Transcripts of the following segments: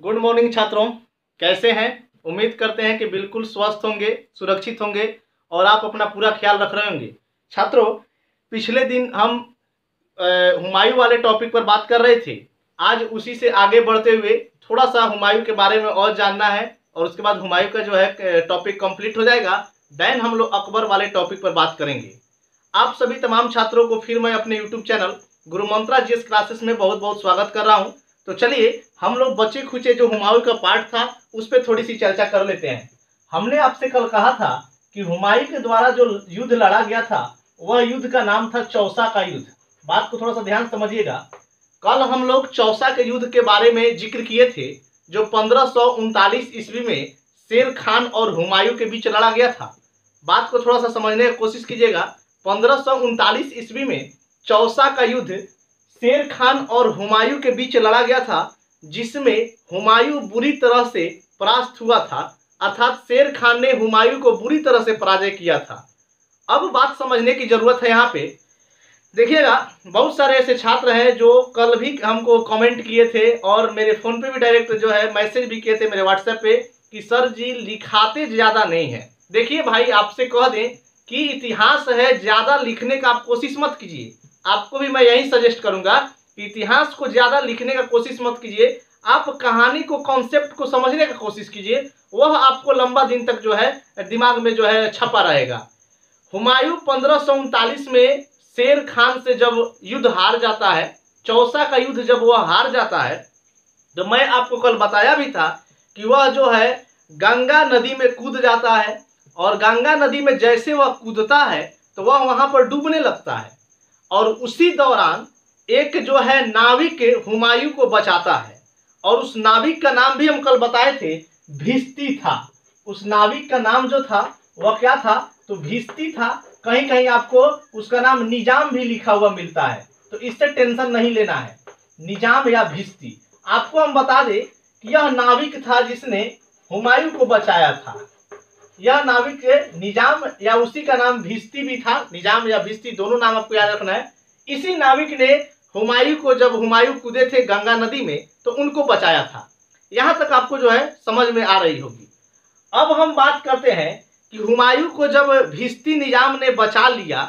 Good morning छात्रों, कैसे हैं। उम्मीद करते हैं कि बिल्कुल स्वस्थ होंगे, सुरक्षित होंगे और आप अपना पूरा ख्याल रख रहे होंगे। छात्रों, पिछले दिन हम हुमायूं वाले टॉपिक पर बात कर रहे थे। आज उसी से आगे बढ़ते हुए थोड़ा सा हुमायूं के बारे में और जानना है और उसके बाद हुमायूं का जो है टॉपिक कंप्लीट हो जाएगा। देन हम लोग अकबर वाले टॉपिक पर बात करेंगे। आप सभी तमाम छात्रों को फिर मैं अपने यूट्यूब चैनल गुरु मंत्रा जीएस क्लासेस में बहुत बहुत स्वागत कर रहा हूं। तो चलिए हम लोग बचे खुचे जो हुमायूं का पार्ट था उस पर थोड़ी सी चर्चा कर लेते हैं। हमने आपसे कल कहा था कि हुमायूं के द्वारा जो युद्ध लड़ा गया था वह युद्ध का नाम था चौसा का युद्ध। बात को थोड़ा सा ध्यान समझिएगा। कल हम लोग चौसा के युद्ध के बारे में जिक्र किए थे जो 1539 ईस्वी में शेर खान और हुमायूं के बीच लड़ा गया था। बात को थोड़ा सा समझने की कोशिश कीजिएगा। 1539 ईस्वी में चौसा का युद्ध शेर खान और हुमायूं के बीच लड़ा गया था, जिसमें हुमायूं बुरी तरह से परास्त हुआ था, अर्थात शेर खान ने हुमायूं को बुरी तरह से पराजय किया था। अब बात समझने की जरूरत है। यहाँ पे देखिएगा, बहुत सारे ऐसे छात्र हैं जो कल भी हमको कमेंट किए थे और मेरे फोन पे भी डायरेक्ट जो है मैसेज भी किए थे मेरे व्हाट्सएप पे कि सर जी लिखाते ज्यादा नहीं है। देखिए भाई, आपसे कह दें कि इतिहास है, ज्यादा लिखने का आप कोशिश मत कीजिए। आपको भी मैं यही सजेस्ट करूंगा कि इतिहास को ज्यादा लिखने का कोशिश मत कीजिए। आप कहानी को, कॉन्सेप्ट को समझने का कोशिश कीजिए, वह आपको लंबा दिन तक जो है दिमाग में जो है छपा रहेगा। हुमायूं 1539 में शेर खान से जब युद्ध हार जाता है, चौसा का युद्ध जब वह हार जाता है, तो मैं आपको कल बताया भी था कि वह जो है गंगा नदी में कूद जाता है और गंगा नदी में जैसे वह कूदता है तो वह वहां पर डूबने लगता है और उसी दौरान एक जो है नाविक हुमायूं को बचाता है और उस नाविक का नाम भी हम कल बताए थे, भिस्ती था। उस नाविक का नाम जो था वह क्या था, तो भिस्ती था। कहीं कहीं आपको उसका नाम निजाम भी लिखा हुआ मिलता है, तो इससे टेंशन नहीं लेना है, निजाम या भिस्ती। आपको हम बता दें कि यह नाविक था जिसने हुमायूं को बचाया था। यह नाविक निजाम या उसी का नाम भिस्ती भी था, निजाम या भिस्ती दोनों नाम आपको याद रखना है। इसी नाविक ने हुमायूं को, जब हुमायूं कूदे थे गंगा नदी में, तो उनको बचाया था। यहां तक आपको जो है समझ में आ रही होगी। अब हम बात करते हैं कि हुमायूं को जब भिस्ती निजाम ने बचा लिया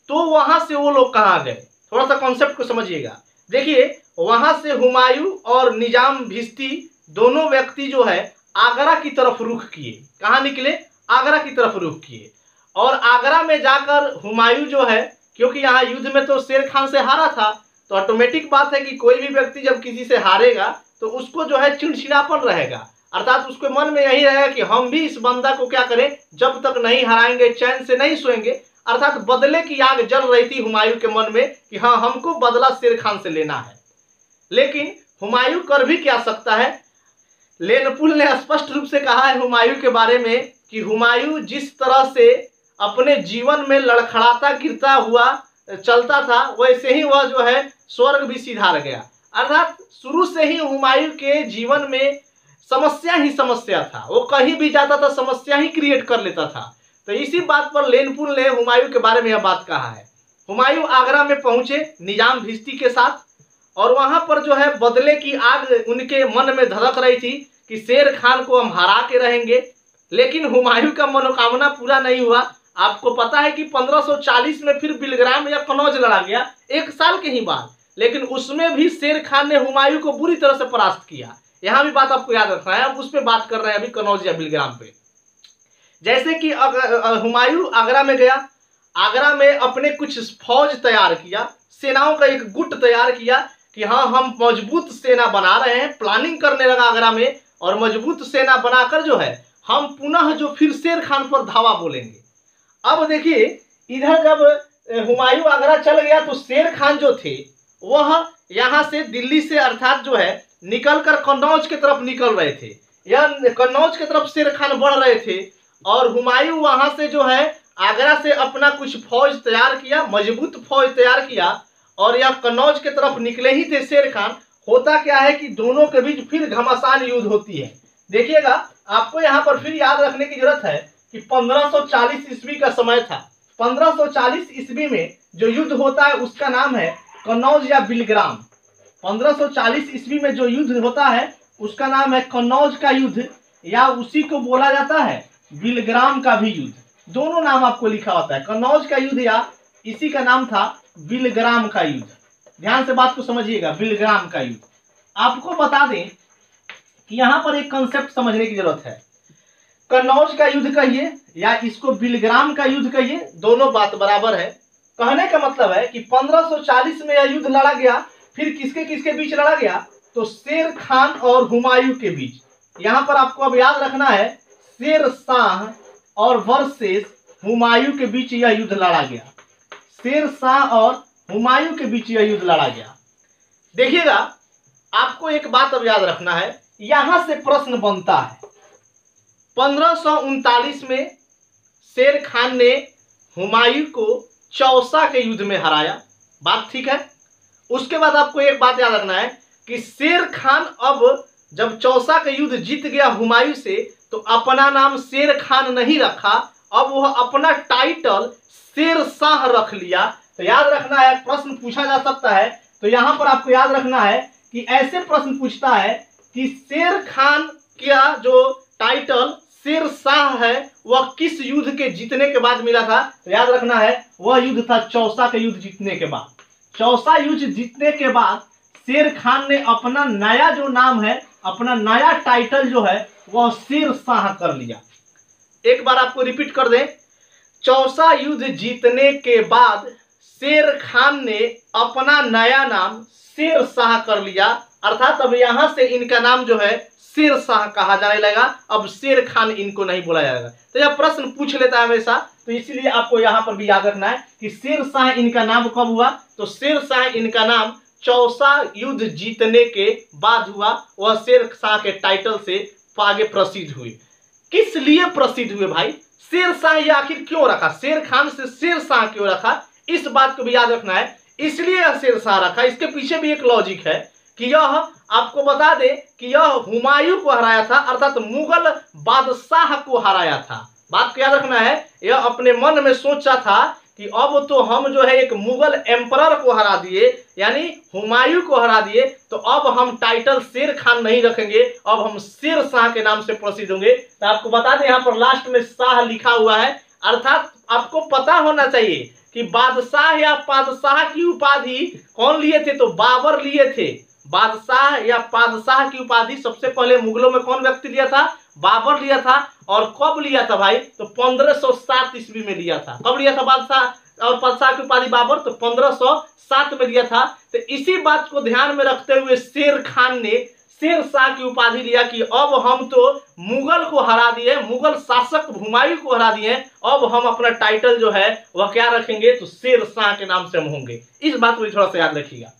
तो वहां से वो लोग कहां गए। थोड़ा सा कॉन्सेप्ट को समझिएगा। देखिए, वहां से हुमायूं और निजाम भिस्ती दोनों व्यक्ति जो है आगरा की तरफ रुख किए। कहां निकले, आगरा की तरफ रुख किए। और आगरा में जाकर हुमायूं जो है, क्योंकि यहाँ युद्ध में तो शेर खान से हारा था, तो ऑटोमेटिक बात है कि कोई भी व्यक्ति जब किसी से हारेगा तो उसको जो है चिड़चिड़ापन रहेगा, अर्थात उसके मन में यही रहेगा कि हम भी इस बंदा को क्या करें, जब तक नहीं हराएंगे चैन से नहीं सोएंगे। अर्थात बदले की आग जल रही थी हुमायूं के मन में कि हाँ, हमको बदला शेर खान से लेना है। लेकिन हुमायूं कर भी क्या सकता है। लेनपुल ने स्पष्ट रूप से कहा है हुमायूं के बारे में कि हुमायूं जिस तरह से अपने जीवन में लड़खड़ाता गिरता हुआ चलता था, वैसे ही वह जो है स्वर्ग भी सिधार गया। अर्थात शुरू से ही हुमायूं के जीवन में समस्या ही समस्या था, वो कहीं भी जाता था समस्या ही क्रिएट कर लेता था। तो इसी बात पर लेनपुल ने हुमायूं के बारे में यह बात कहा है। हुमायूं आगरा में पहुंचे निजाम भिस्ती के साथ और वहां पर जो है बदले की आग उनके मन में धड़क रही थी कि शेर खान को हम हरा के रहेंगे। लेकिन हुमायूं का मनोकामना पूरा नहीं हुआ। आपको पता है कि 1540 में फिर बिलग्राम या कनौज लड़ा गया, एक साल के ही बाद, लेकिन उसमें भी शेर खान ने हुमायूं को बुरी तरह से परास्त किया। यहां भी बात आपको याद रखना है। अब उस पर बात कर रहे हैं अभी कनौज या बिलग्राम पे। जैसे कि हुमायूं आगरा में गया, आगरा में अपने कुछ फौज तैयार किया, सेनाओं का एक गुट तैयार किया कि हाँ, हम मजबूत सेना बना रहे हैं। प्लानिंग करने लगा आगरा में और मजबूत सेना बनाकर जो है हम पुनः जो फिर शेर खान पर धावा बोलेंगे। अब देखिए, इधर जब हुमायूं आगरा चल गया तो शेर खान जो थे वह यहाँ से दिल्ली से अर्थात जो है निकलकर कन्नौज की तरफ निकल रहे थे। यह कन्नौज की तरफ शेर खान बढ़ रहे थे और हुमायूं वहां से जो है आगरा से अपना कुछ फौज तैयार किया, मजबूत फौज तैयार किया और यह कन्नौज की तरफ निकले ही थे शेर खान। होता क्या है कि दोनों के बीच फिर घमासान युद्ध होती है। देखिएगा, आपको यहाँ पर फिर याद रखने की जरूरत है कि 1540 ईस्वी का समय था। 1540 ईस्वी में जो युद्ध होता है उसका नाम है कनौज या बिलग्राम। 1540 ईस्वी में जो युद्ध होता है उसका नाम है कन्नौज का युद्ध, या उसी को बोला जाता है बिलग्राम का भी युद्ध। दोनों नाम आपको लिखा होता है, कन्नौज का युद्ध या इसी का नाम था बिलग्राम का युद्ध। ध्यान से बात को समझिएगा, बिलग्राम का युद्ध। आपको बता दें कि यहां पर एक कंसेप्ट समझने की जरूरत है। कन्नौज का युद्ध कहिए या इसको बिलग्राम का युद्ध कहिए, दोनों बात बराबर है। कहने का मतलब है कि 1540 में यह युद्ध लड़ा गया। फिर किसके किसके बीच लड़ा गया? तो शेर खान और हुमायूं के बीच। यहां पर आपको अब याद रखना है, शेर शाह और वर्सेस हुमायूं के बीच यह युद्ध लड़ा गया। शेर शाह और हुमायूं के बीच यह युद्ध लड़ा गया। देखिएगा, आपको एक बात अब याद रखना है, यहां से प्रश्न बनता है। 1539 में शेर खान ने हुमायूं को चौसा के युद्ध में हराया, बात ठीक है। उसके बाद आपको एक बात याद रखना है कि शेर खान अब जब चौसा का युद्ध जीत गया हुमायूं से, तो अपना नाम शेर खान नहीं रखा, अब वह अपना टाइटल शेर शाह रख लिया। तो याद रखना है, प्रश्न पूछा जा सकता है। तो यहां पर आपको याद रखना है कि ऐसे प्रश्न पूछता है कि शेर खान का जो टाइटल शेर शाह है वह किस युद्ध के जीतने के बाद मिला था? तो याद रखना है, वह युद्ध था चौसा का युद्ध जीतने के बाद। चौसा युद्ध जीतने के बाद शेर खान ने अपना नया जो नाम है, अपना नया टाइटल जो है वह शेर शाह कर लिया। एक बार आपको रिपीट कर दें, चौसा युद्ध जीतने के बाद शेर खान ने अपना नया नाम शेर शाह कर लिया, अर्थात अब यहां से इनका नाम जो है शेर शाह कहा जाने लगा। अब शेर खान इनको नहीं बोला जाएगा। तो यह प्रश्न पूछ लेता है हमेशा, तो इसलिए आपको यहां पर भी याद रखना है कि शेर शाह इनका नाम कब हुआ? तो शेर शाह इनका नाम चौसा युद्ध जीतने के बाद हुआ। वह शेर शाह के टाइटल से आगे प्रसिद्ध हुए। किस लिए प्रसिद्ध हुए भाई? शेर शाह ये आखिर क्यों रखा? शेर खान से शेर शाह क्यों रखा? इस बात को भी याद रखना है, इसलिए यह शेर शाह रखा। इसके पीछे भी एक लॉजिक है कि यह आपको बता दे कि यह हुमायूं को हराया था, अर्थात मुगल बादशाह को हराया था। बात को याद रखना है, यह अपने मन में सोचा था कि अब तो हम जो है एक मुगल एम्परर को हरा दिए, यानी हुमायूं को हरा दिए, तो अब हम टाइटल शेर खान नहीं रखेंगे, अब हम शेर शाह के नाम से प्रसिद्ध होंगे। तो आपको बता दें, यहाँ पर लास्ट में शाह लिखा हुआ है, अर्थात आपको पता होना चाहिए कि बादशाह या पादशाह की उपाधि कौन लिए थे? तो बाबर लिए थे। बादशाह या पादशाह की उपाधि सबसे पहले मुगलों में कौन व्यक्ति लिया था? बाबर लिया था। और कब लिया था भाई? तो 1507 ईस्वी में लिया था। कब लिया था बादशाह और पादशाह की उपाधि बाबर? तो 1507 में लिया था। तो इसी बात को ध्यान में रखते हुए शेर खान ने शेर शाह की उपाधि लिया कि अब हम तो मुगल को हरा दिए, मुगल शासक हुमायूं को हरा दिए, अब हम अपना टाइटल जो है वह क्या रखेंगे? तो शेर शाह के नाम से हम होंगे। इस बात को थोड़ा सा याद रखिएगा।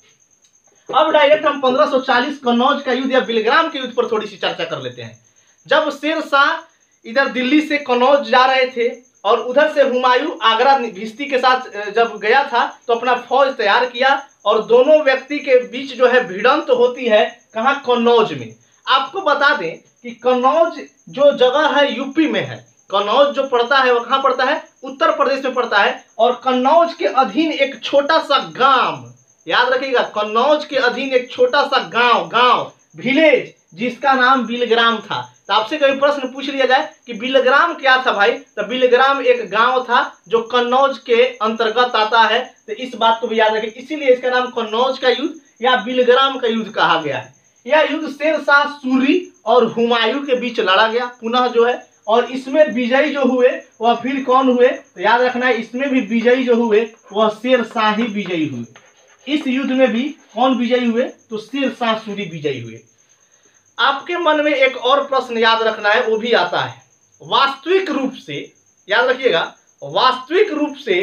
अब डायरेक्ट हम 1540 कन्नौज का युद्ध या बिलग्राम के युद्ध पर थोड़ी सी चर्चा कर लेते हैं। जब शेर शाह इधर दिल्ली से कन्नौज जा रहे थे और उधर से हुमायूं आगरा भिस्ती के साथ जब गया था, तो अपना फौज तैयार किया और दोनों व्यक्ति के बीच जो है भिड़ंत होती है। कहाँ? कन्नौज में। आपको बता दें कि कन्नौज जो जगह है यूपी में है। कन्नौज जो पड़ता है वह कहाँ पड़ता है? उत्तर प्रदेश में पड़ता है। और कन्नौज के अधीन एक छोटा सा गांव, याद रखिएगा, कन्नौज के अधीन एक छोटा सा गांव विलेज जिसका नाम बिलग्राम था। तो आपसे कभी प्रश्न पूछ लिया जाए कि बिलग्राम क्या था भाई? तो बिलग्राम एक गांव था जो कन्नौज के अंतर्गत आता है। तो इस बात को भी याद रखें, इसीलिए इसका नाम कन्नौज का युद्ध या बिलग्राम का युद्ध कहा गया है। यह युद्ध शेर शाह सूरी और हुमायूं के बीच लड़ा गया पुनः जो है, और इसमें विजयी जो हुए वह फिर कौन हुए? तो याद रखना है, इसमें भी विजयी जो हुए वह शेर शाह ही विजयी हुए। इस युद्ध में भी कौन विजयी हुए? तो शेर शाह सूरी विजयी हुए। आपके मन में एक और प्रश्न याद रखना है, वो भी आता है। वास्तविक रूप से याद रखिएगा, वास्तविक रूप से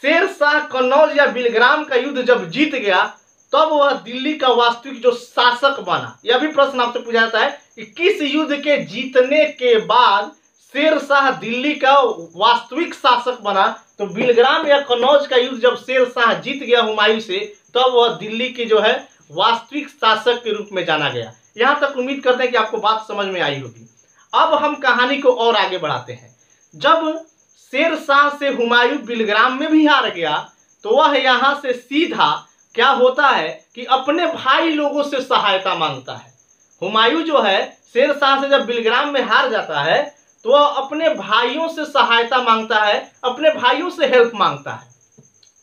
शेर शाह कन्नौज या बिलग्राम का युद्ध जब जीत गया, तब वह दिल्ली का वास्तविक जो शासक बना। यह भी प्रश्न आपसे पूछा जाता है कि किस युद्ध के जीतने के बाद शेर शाह दिल्ली का वास्तविक शासक बना? तो बिलग्राम या कन्नौज का युद्ध जब शेर शाह जीत गया हुमायूं से, तब वह दिल्ली के जो है वास्तविक शासक के रूप में जाना गया। यहां तक उम्मीद करते हैं कि आपको बात समझ में आई होगी। अब हम कहानी को और आगे बढ़ाते हैं। जब शेर शाह से हुमायूं बिलग्राम में भी हार गया, तो वह यहां से सीधा क्या होता है कि अपने भाई लोगों से सहायता मांगता है। हुमायूं जो है शेर शाह से जब बिलग्राम में हार जाता है तो वह अपने भाइयों से सहायता मांगता है, अपने भाइयों से हेल्प मांगता है।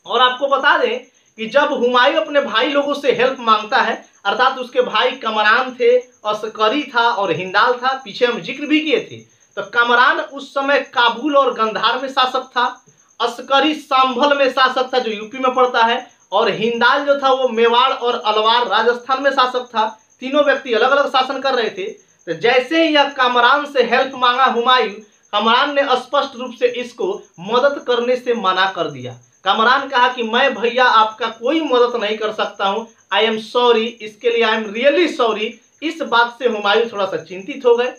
और आपको बता दें कि जब हुमायूं अपने भाई लोगों से हेल्प मांगता है, अर्थात उसके भाई कमरान थे, अस्करी था और हिंदाल था, पीछे हम जिक्र भी किए थे। तो कमरान उस समय काबुल और गंधार में शासक था, अस्करी संभल में शासक था जो यूपी में पड़ता है, और हिंदाल जो था वो मेवाड़ और अलवार राजस्थान में शासक था। तीनों व्यक्ति अलग अलग शासन कर रहे थे। तो जैसे ही यह कमरान से हेल्प मांगा हुमायूं, कमरान ने स्पष्ट रूप से इसको मदद करने से मना कर दिया। कमरान कहा कि मैं भैया आपका कोई मदद नहीं कर सकता हूं, आई एम सॉरी, इसके लिए आई एम रियली सॉरी। इस बात से हुमायूं थोड़ा सा चिंतित हो गए।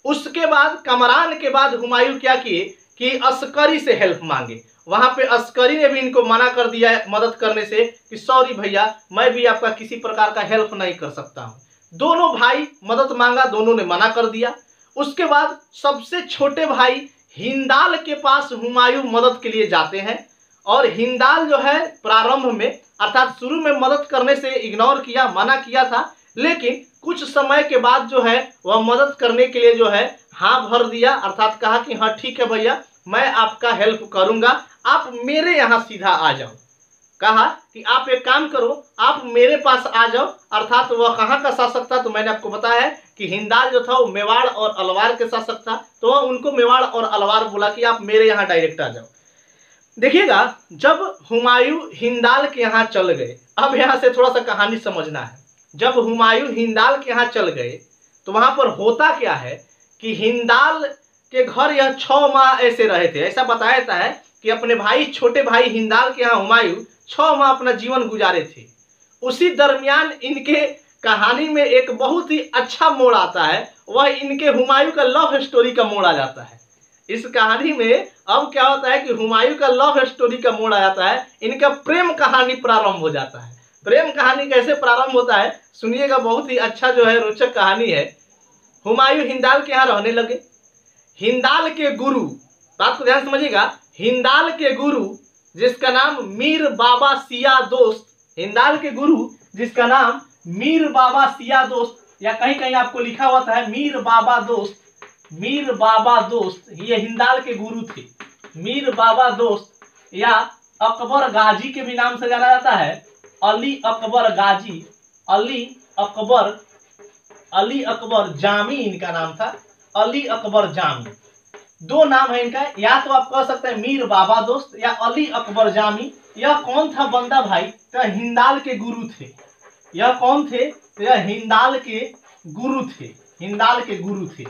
उसके बाद कमरान के बाद हुमायूं क्या किए कि अस्करी से हेल्प मांगे। वहां पे अस्करी ने भी इनको मना कर दिया है मदद करने से कि सॉरी भैया, मैं भी आपका किसी प्रकार का हेल्प नहीं कर सकता हूं। दोनों भाई मदद मांगा, दोनों ने मना कर दिया। उसके बाद सबसे छोटे भाई हिंदाल के पास हुमायूं मदद के लिए जाते हैं, और हिंदाल जो है प्रारंभ में अर्थात शुरू में मदद करने से इग्नोर किया, मना किया था, लेकिन कुछ समय के बाद जो है वह मदद करने के लिए जो है हाँ भर दिया, अर्थात कहा कि हाँ ठीक है भैया, मैं आपका हेल्प करूंगा, आप मेरे यहाँ सीधा आ जाओ। कहा कि आप एक काम करो, आप मेरे पास आ जाओ। अर्थात वह कहाँ का शासक था, तो मैंने आपको बताया है कि हिंदाल जो था वो मेवाड़ और अलवार के शासक था, तो वह उनको मेवाड़ और अलवार बोला कि आप मेरे यहाँ डायरेक्ट आ जाओ। देखिएगा, जब हुमायूं हिंदाल के यहाँ चल गए, अब यहाँ से थोड़ा सा कहानी समझना है। जब हुमायूं हिंदाल के यहाँ चल गए तो वहां पर होता क्या है कि हिंदाल के घर यह 6 माह ऐसे रहे थे। ऐसा बताया जाता है कि अपने भाई, छोटे भाई हिंदाल के यहाँ हुमायूं 6 माह अपना जीवन गुजारे थे। उसी दरमियान इनके कहानी में एक बहुत ही अच्छा मोड़ आता है, वह इनके हुमायूं का लव स्टोरी का मोड़ आ जाता है। इस कहानी में अब क्या होता है कि हुमायूं का लव स्टोरी का मोड़ आ जाता है, इनका प्रेम कहानी प्रारंभ हो जाता है। प्रेम कहानी कैसे प्रारंभ होता है सुनिएगा, बहुत ही अच्छा जो है रोचक कहानी है। हुमायूं हिंदाल के यहाँ रहने लगे। हिंदाल के गुरु, बात को ध्यान समझिएगा, हिंदाल के गुरु जिसका नाम मीर बाबा सिया दोस्त, हिंदाल के गुरु जिसका नाम मीर बाबा सिया दोस्त, या कहीं कहीं आपको लिखा होता है मीर बाबा दोस्त, मीर बाबा दोस्त, ये हिंदाल के गुरु थे। मीर बाबा दोस्त या अकबर गाजी के भी नाम से जाना जाता है, अली अकबर गाजी, अली अकबर जामी इनका नाम था, अली अकबर जामी। 2 नाम है इनका, या तो आप कह सकते हैं मीर बाबा दोस्त या अली अकबर जामी। यह कौन था बंदा भाई, तो हिंदाल के गुरु थे। यह कौन थे, तो यह हिंदाल के गुरु थे, हिंदाल के गुरु थे।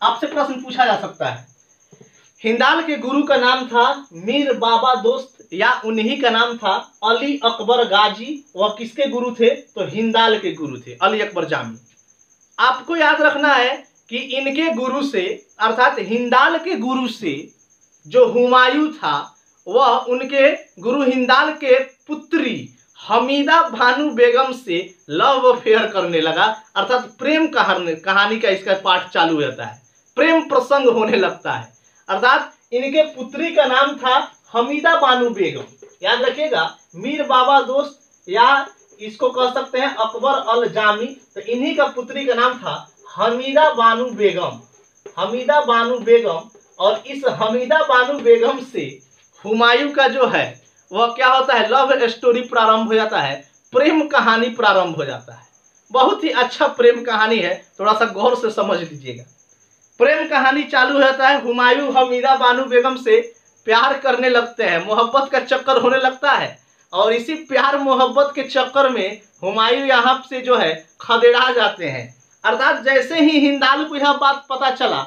आपसे प्रश्न पूछा जा सकता है, हिंदाल के गुरु का नाम था मीर बाबा दोस्त या उन्हीं का नाम था अली अकबर गाजी, वह किसके गुरु थे, तो हिंदाल के गुरु थे, अली अकबर जामी। आपको याद रखना है कि इनके गुरु से अर्थात हिंदाल के गुरु से जो हुमायूं था वह उनके गुरु हिंदाल के पुत्री हमीदा बानो बेगम से लव अफेयर करने लगा, अर्थात प्रेम कहानी का इसका पाठ चालू हो जाता है, प्रेम प्रसंग होने लगता है। अर्थात इनके पुत्री का नाम था हमीदा बानो बेगम। याद रखिएगा, मीर बाबा दोस्त या इसको कह सकते हैं अकबर अल जामी, तो इन्हीं का पुत्री का नाम था हमीदा बानो बेगम, हमीदा बानो बेगम। और इस हमीदा बानो बेगम से हुमायूं का जो है वह क्या होता है, लव स्टोरी प्रारंभ हो जाता है, प्रेम कहानी प्रारंभ हो जाता है। बहुत ही अच्छा प्रेम कहानी है, थोड़ा सा गौर से समझ लीजिएगा। प्रेम कहानी चालू हो जाता है, हुमायूं हमीदा बानो बेगम से प्यार करने लगते हैं, मोहब्बत का चक्कर होने लगता है, और इसी प्यार मोहब्बत के चक्कर में हुमायूं यहाँ से जो है खदेड़ा जाते हैं। अर्थात जैसे ही हिंदाल को यह बात पता चला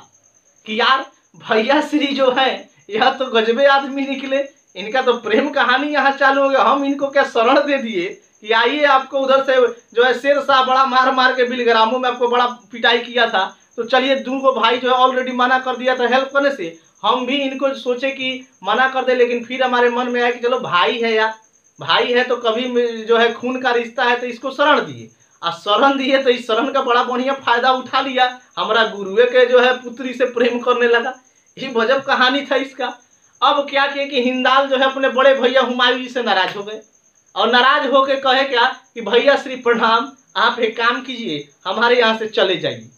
कि यार भैया श्री जो है यह तो गजबे आदमी निकले, इनका तो प्रेम कहानी यहाँ चालू हो गया, हम इनको क्या शरण दे दिए कि आइए आपको उधर से जो है शेर शाह बड़ा मार मार के बिलग्रामों में आपको बड़ा पिटाई किया था, तो चलिए 2 भाई जो है ऑलरेडी मना कर दिया था हेल्प करने से, हम भी इनको सोचे कि मना कर दे, लेकिन फिर हमारे मन में आया कि चलो भाई है यार, भाई है तो कभी जो है खून का रिश्ता है, तो इसको शरण दिए। और शरण दिए तो इस शरण का बड़ा बढ़िया फायदा उठा लिया, हमारा गुरुए के जो है पुत्री से प्रेम करने लगा। ये गजब कहानी था इसका। अब क्या किया कि हिंदाल जो है अपने बड़े भैया हुमायूं जी से नाराज हो गए। और नाराज होके कहे क्या कि भैया श्री प्रणाम, आप एक काम कीजिए, हमारे यहाँ से चले जाइए।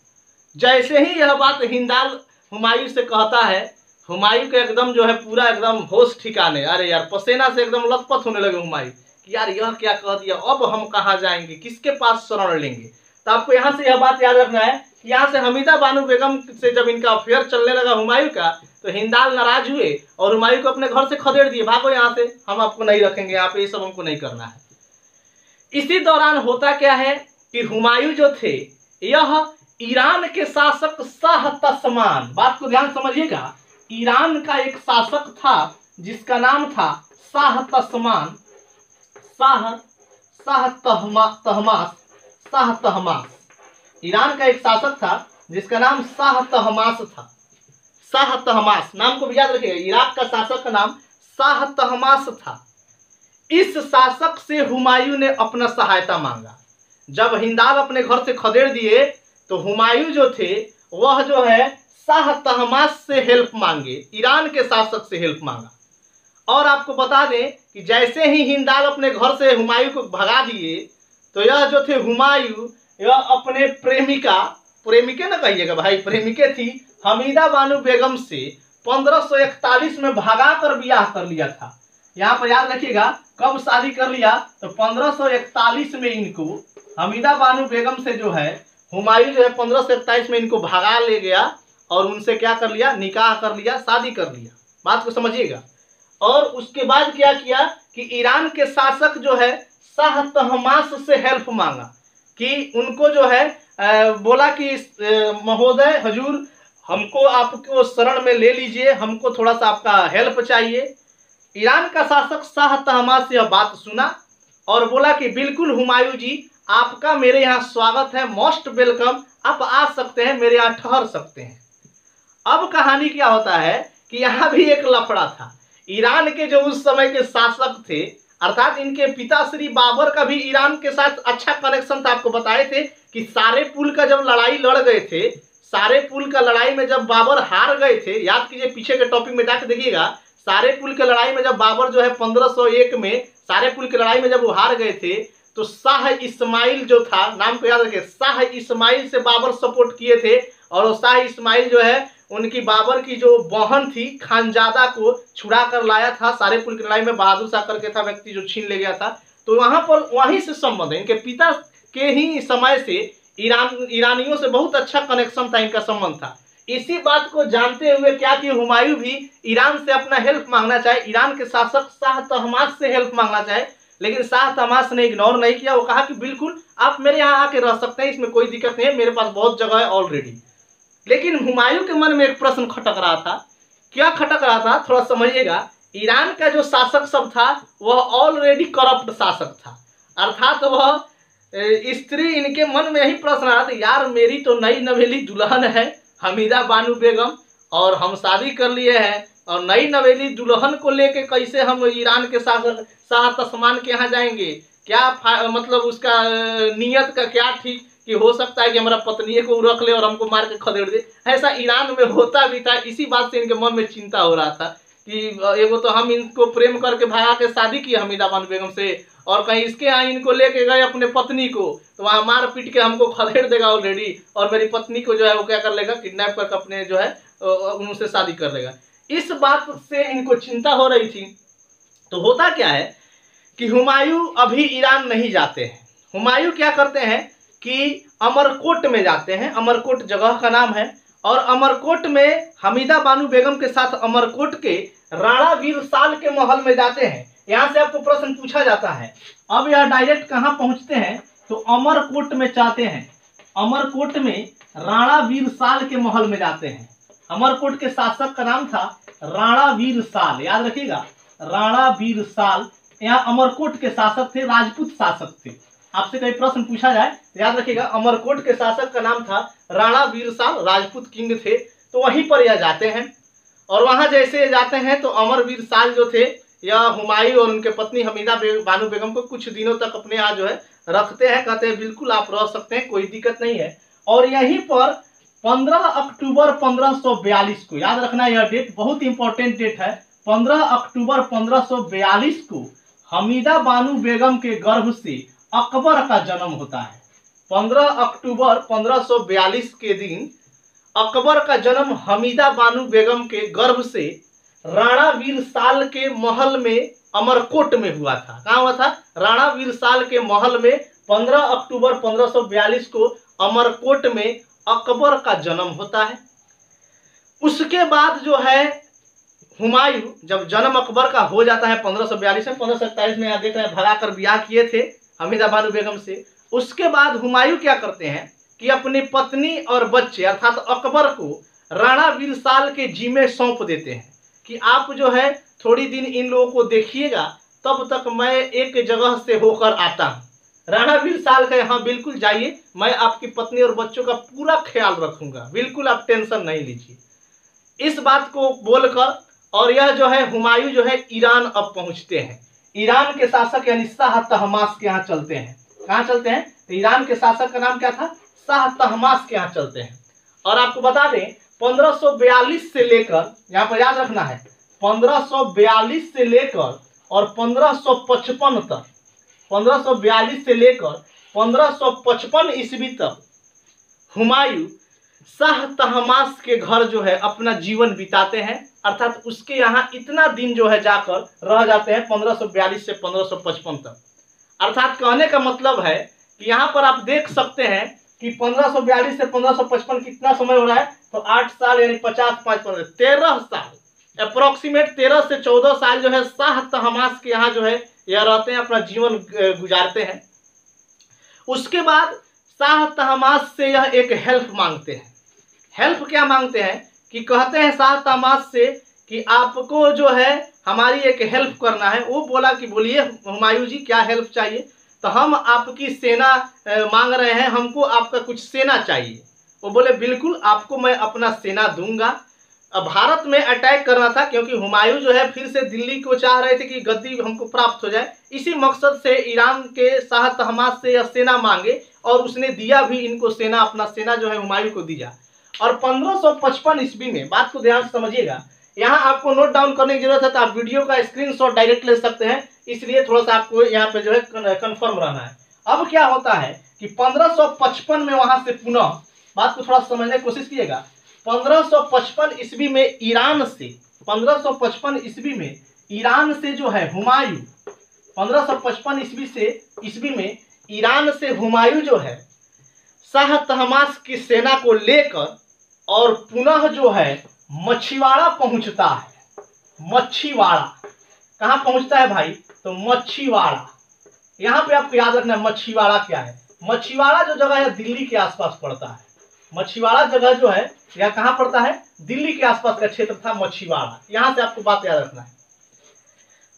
जैसे ही यह बात हिंदाल हुमायूं से कहता है, हुमायूं के एकदम जो है पूरा एकदम होश ठिकाने, अरे यार पसीना से एकदम लथपथ होने लगे हुमायूं कि यार यह क्या कह दिया, अब हम कहाँ जाएंगे, किसके पास शरण लेंगे। तो आपको यहाँ से यह बात याद रखना है कि यहाँ से हमीदा बानो बेगम से जब इनका अफेयर चलने लगा हुमायूं का, तो हिंदाल नाराज हुए और हुमायूं को अपने घर से खदेड़ दिए, भागो यहाँ से, हम आपको नहीं रखेंगे यहाँ पे, ये सब हमको नहीं करना है। इसी दौरान होता क्या है कि हुमायूं जो थे यह ईरान के शासक शाह तस्मान, बात को ध्यान समझिएगा, ईरान का एक शासक था जिसका नाम था शाह तस्मान, शाह तहमास। ईरान का एक शासक था जिसका नाम शाह तहमास था। शाह तहमास नाम को भी याद रखिएगा, इराक का शासक का नाम शाह तहमास था। इस शासक से हुमायूं ने अपना सहायता मांगा। जब हिंदाल अपने घर से खदेड़ दिए तो हुमायूं जो थे वह जो है शाह तहमास से हेल्प मांगे, ईरान के शासक से हेल्प मांगा। और आपको बता दें कि जैसे ही हिंदाल अपने घर से हुमायूं को भगा दिए तो यह जो थे हुमायूं, यह अपने प्रेमिके ना कहिएगा भाई, प्रेमिके थी हमीदा बानो बेगम से 1541 में भगा कर ब्याह कर लिया था। यहाँ पर याद रखिएगा कब शादी कर लिया, तो 1541 में इनको हमीदा बानो बेगम से जो है हुमायूं जो है 1541 में इनको भगा ले गया और उनसे क्या कर लिया, निकाह कर लिया, शादी कर लिया। बात को समझिएगा। और उसके बाद क्या किया कि ईरान के शासक जो है शाह तहमास से हेल्प मांगा कि उनको जो है बोला कि महोदय हजूर, हमको आपको शरण में ले लीजिए, हमको थोड़ा सा आपका हेल्प चाहिए। ईरान का शासक शाह तहमास यह बात सुना और बोला कि बिल्कुल हुमायूं जी, आपका मेरे यहाँ स्वागत है, मोस्ट वेलकम, आप आ सकते हैं, मेरे यहाँ ठहर सकते हैं। अब कहानी क्या होता है कि यहाँ भी एक लफड़ा था। ईरान के जो उस समय के शासक थे, अर्थात इनके पिता श्री बाबर का भी ईरान के साथ अच्छा कनेक्शन था। आपको बताए थे कि सारे पुल का जब लड़ाई लड़ गए थे, सारे पुल का लड़ाई में जब बाबर हार गए थे, याद कीजिए पीछे के टॉपिक में जाकर देखिएगा, सारे पुल के लड़ाई में जब बाबर जो है 1501 में सारे पुल की लड़ाई में जब वो हार गए थे, तो शाह इस्माइल जो था, नाम को याद रखिए, शाह इस्माइल से बाबर सपोर्ट किए थे। और शाह इस्माइल जो है उनकी बाबर की जो बहन थी खानजादा को छुड़ा कर लाया था, सारे पुल की लड़ाई में बहादुर शाह करके था व्यक्ति जो छीन ले गया था। तो वहां पर वहीं से संबंध है, इनके पिता के ही समय से ईरानियों से बहुत अच्छा कनेक्शन था, इनका संबंध था। इसी बात को जानते हुए क्या कि हुमायूं भी ईरान से अपना हेल्प मांगना चाहे, ईरान के शासक शाह तहमास से हेल्प मांगना चाहे, लेकिन शाह तहमास ने इग्नोर नहीं किया। वो कहा कि बिल्कुल आप मेरे यहाँ आके रह सकते हैं, इसमें कोई दिक्कत नहीं है, मेरे पास बहुत जगह है ऑलरेडी। लेकिन हुमायूं के मन में एक प्रश्न खटक रहा था। क्या खटक रहा था, थोड़ा समझिएगा। ईरान का जो शासक सब था वह ऑलरेडी करप्ट शासक था, अर्थात वह स्त्री, इनके मन में यही प्रश्न आ रहा था, यार मेरी तो नई नवेली दुल्हन है हमीदा बानो बेगम और हम शादी कर लिए हैं, और नई नवेली दुल्हन को लेके कैसे हम ईरान के शासक शाह तस्मान के यहाँ जाएंगे, क्या मतलब उसका नीयत का क्या ठीक कि हो सकता है कि हमारा पत्नी को रख ले और हमको मार के खदेड़ दे। ऐसा ईरान में होता भी था। इसी बात से इनके मन में चिंता हो रहा था कि एगो तो हम इनको प्रेम करके भगा के शादी की हमीदा बानो बेगम से, और कहीं इसके यहाँ इनको लेके गए अपने पत्नी को तो वहाँ मार पीट के हमको खदेड़ देगा ऑलरेडी, और मेरी पत्नी को जो है वो क्या कर लेगा, किडनैप करके अपने जो है उनसे शादी कर लेगा। इस बात से इनको चिंता हो रही थी। तो होता क्या है कि हुमायूं अभी ईरान नहीं जाते हैं। हुमायूं क्या करते हैं कि अमरकोट में जाते हैं, अमरकोट जगह का नाम है, और अमरकोट में हमीदा बानो बेगम के साथ अमरकोट के राणा वीरसाल के महल में जाते हैं। यहाँ से आपको प्रश्न पूछा जाता है, अब यह डायरेक्ट कहाँ पहुंचते हैं, तो अमरकोट में चाहते हैं, अमरकोट में राणा वीरसाल के महल में जाते हैं। अमरकोट के शासक का नाम था राणा वीरसाल, याद रखिएगा, राणा वीरसाल यहाँ अमरकोट के शासक थे, राजपूत शासक थे। आपसे कोई प्रश्न पूछा जाए तो याद रखिएगा अमरकोट के शासक का नाम था राणा वीरसाल, राजपूत किंग थे। तो वहीं पर यह जाते हैं, और वहां जैसे जाते हैं तो अमर वीरसाल जो थे यह हुमायूं और उनके पत्नी हमीदा बानो बेगम को कुछ दिनों तक अपने यहाँ जो है रखते हैं, कहते हैं बिल्कुल आप रह सकते हैं, कोई दिक्कत नहीं है। और यहीं पर 15 अक्टूबर 1542 को, याद रखना यह डेट बहुत इंपॉर्टेंट डेट है, 15 अक्टूबर 1542 को हमीदा बानो बेगम के गर्भ से अकबर का जन्म होता है। 15 अक्टूबर 1542 के दिन अकबर का जन्म हमीदा बानो बेगम के गर्भ से राणा वीरसाल के महल में अमरकोट में हुआ था। कहाँ हुआ था? राणा वीरसाल के महल में 15 अक्टूबर 1542 को अमरकोट में अकबर का जन्म होता है। उसके बाद जो है हुमायूं, जब जन्म अकबर का हो जाता है 1542 में, 1547 में यहाँ देख रहे हैं भगाकर ब्याह किए थे हमीदा बानो बेगम से। उसके बाद हुमायूं क्या करते हैं कि अपनी पत्नी और बच्चे अर्थात अकबर को राणा वीरसाल के जिम्मे सौंप देते हैं कि आप जो है थोड़ी दिन इन लोगों को देखिएगा, तब तक मैं एक जगह से होकर आता हूँ। राणा वीरसाल कहे हाँ बिल्कुल जाइए, मैं आपकी पत्नी और बच्चों का पूरा ख्याल रखूंगा, बिल्कुल आप टेंशन नहीं लीजिए। इस बात को बोलकर और यह जो है हुमायूं जो है ईरान अब पहुंचते हैं। ईरान के शासक यानी शाह तहमास के यहाँ चलते हैं। कहाँ चलते हैं? तो ईरान के शासक का नाम क्या था? शाह तहमास के यहाँ चलते हैं। और आपको बता दें 1542 से लेकर, यहाँ पर याद रखना है, 1542 से लेकर और 1555 तक, 1542 से लेकर 1555 ईस्वी तक हुमायूं शाह तहमास के घर जो है अपना जीवन बिताते हैं। अर्थात उसके यहाँ इतना दिन जो है जाकर रह जाते हैं 1542 से 1555 तक। अर्थात कहने का मतलब है कि यहाँ पर आप देख सकते हैं कि 1542 से 1555 कितना समय हो रहा है? तो 8 साल यानी 50 5 15 13 साल, अप्रोक्सीमेट 13 से 14 साल जो है शाह तहमास के यहाँ जो है यह रहते हैं, अपना जीवन गुजारते हैं। उसके बाद शाह तहमास से यह एक हेल्प मांगते हैं। हेल्प क्या मांगते हैं कि कहते हैं शाह तहमास से कि आपको जो है हमारी एक हेल्प करना है। वो बोला कि बोलिए हुमायूं जी क्या हेल्प चाहिए? तो हम आपकी सेना मांग रहे हैं, हमको आपका कुछ सेना चाहिए। वो बोले बिल्कुल आपको मैं अपना सेना दूंगा। अब भारत में अटैक करना था क्योंकि हुमायूं जो है फिर से दिल्ली को चाह रहे थे कि गद्दी हमको प्राप्त हो जाए। इसी मकसद से ईरान के शाह तहमास से यह सेना मांगे और उसने दिया भी इनको सेना, अपना सेना जो है हुमायूं को दिया। और 1555 ईस्वी में, बात को ध्यान से समझिएगा, यहाँ आपको नोट डाउन करने की जरूरत है तो आप वीडियो का स्क्रीनशॉट डायरेक्ट ले सकते हैं, इसलिए थोड़ा सा आपको यहाँ पे जो है कंफर्म रहना है। अब क्या होता है कि 1555 में वहां से पुनः, बात को थोड़ा समझने की कोशिश कीजिएगा, 1555 ईस्वी में ईरान से, 1555 ईस्वी में ईरान से जो है हुमायूं, 1555 ईस्वी में ईरान से हुमायूं जो है शाह तहमास की सेना को लेकर और पुनः जो है मछीवाड़ा पहुंचता है। मछीवाड़ा कहां पहुंचता है भाई? तो मछीवाड़ा। यहां पे आपको याद रखना है मछीवाड़ा क्या है। मछीवाड़ा जो जगह है दिल्ली के आसपास पड़ता है। मछीवाड़ा जगह जो है यह कहां पड़ता है? दिल्ली के आसपास का क्षेत्र था मछीवाड़ा। यहां से आपको बात याद रखना है।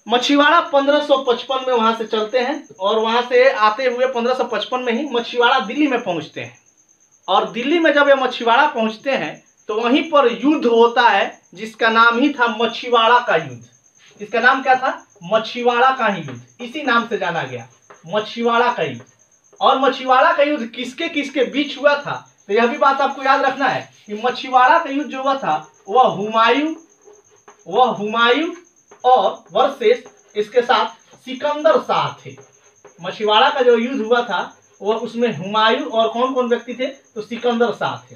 मछीवाड़ा 1555 में वहां से चलते हैं और वहां से आते हुए 1555 में ही मछीवाड़ा दिल्ली में पहुंचते हैं। और दिल्ली में जब ये मछीवाड़ा पहुंचते हैं तो वहीं पर युद्ध होता है जिसका नाम ही था मछीवाड़ा का युद्ध। इसका नाम क्या था? मछीवाड़ा का ही युद्ध, इसी नाम से जाना गया, मछीवाड़ा का युद्ध। और मछीवाड़ा का युद्ध किसके किसके बीच हुआ था? तो यह भी बात आपको याद रखना है कि मछीवाड़ा का युद्ध जो हुआ था वह हुमायूं और वर्सेस इसके साथ सिकंदर शाह थे। मछीवाड़ा का जो युद्ध हुआ था वह उसमें हुमायूं और कौन कौन व्यक्ति थे? तो सिकंदर शाह थे।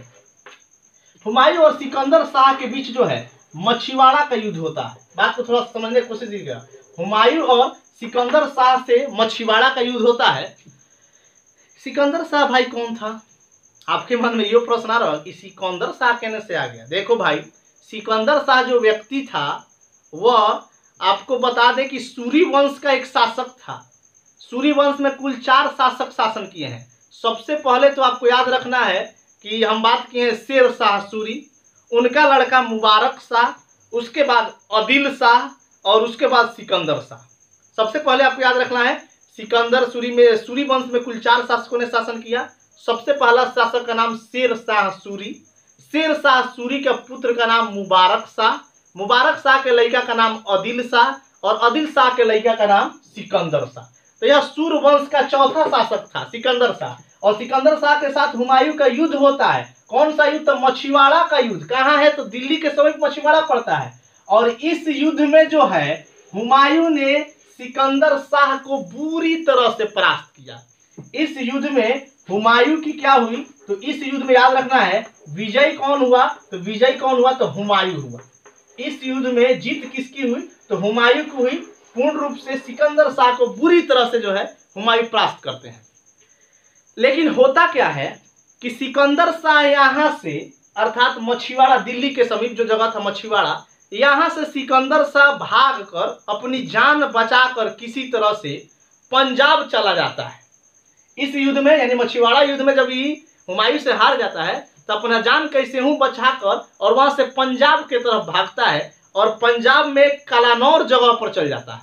हुमायूं और सिकंदर शाह के बीच जो है मछीवाड़ा का युद्ध होता है। बात को थोड़ा समझने की कोशिश कीजिएगा। हुमायूं और सिकंदर शाह से मछीवाड़ा का युद्ध होता है। सिकंदर शाह भाई कौन था? आपके मन में ये प्रश्न आ रहा कि सिकंदर शाह कहने से आ गया। देखो भाई, सिकंदर शाह जो व्यक्ति था वह आपको बता दें कि सूरी वंश का एक शासक था। सूरी वंश में कुल 4 शासक शासन किए हैं। सबसे पहले तो आपको याद रखना है कि हम बात किए हैं शेर शाह सूरी, उनका लड़का मुबारक शाह, उसके बाद आदिल शाह और उसके बाद सिकंदर शाह। सबसे पहले आपको याद रखना है सिकंदर सूरी वंश में कुल 4 शासकों ने शासन किया। सबसे पहला शासक का नाम शेर शाह सूरी, शेर शाह सूरी के पुत्र का नाम मुबारक शाह, मुबारक शाह के लड़का का नाम आदिल शाह और आदिल शाह के लड़का का नाम सिकंदर शाह। तो यह सूर वंश का चौथा शासक था सिकंदर शाह। और सिकंदर शाह के साथ हुमायूं का युद्ध होता है। कौन सा युद्ध? तो मछीवाड़ा का युद्ध। कहाँ है? तो दिल्ली के समीप मछीवाड़ा पड़ता है। और इस युद्ध में जो है हुमायूं ने सिकंदर शाह को बुरी तरह से परास्त किया। इस युद्ध में हुमायूं की क्या हुई, तो इस युद्ध में याद रखना है विजय कौन हुआ, तो विजय कौन हुआ, तो हुमायूं हुआ। इस युद्ध में जीत किसकी हुई, तो हुमायूं की हुई। पूर्ण रूप से सिकंदर शाह को बुरी तरह से जो है हुमायूं परास्त करते हैं। लेकिन होता क्या है कि सिकंदर शाह यहां से अर्थात मछीवाड़ा, दिल्ली के समीप जो जगह था मछीवाड़ा, यहां से सिकंदर शाह भागकर अपनी जान बचाकर किसी तरह से पंजाब चला जाता है। इस युद्ध में यानी मछीवाड़ा युद्ध में जब ये हुमायूं से हार जाता है तो अपना जान कैसे हूं बचाकर और वहां से पंजाब के तरफ भागता है और पंजाब में कालानौर जगह पर चल जाता है।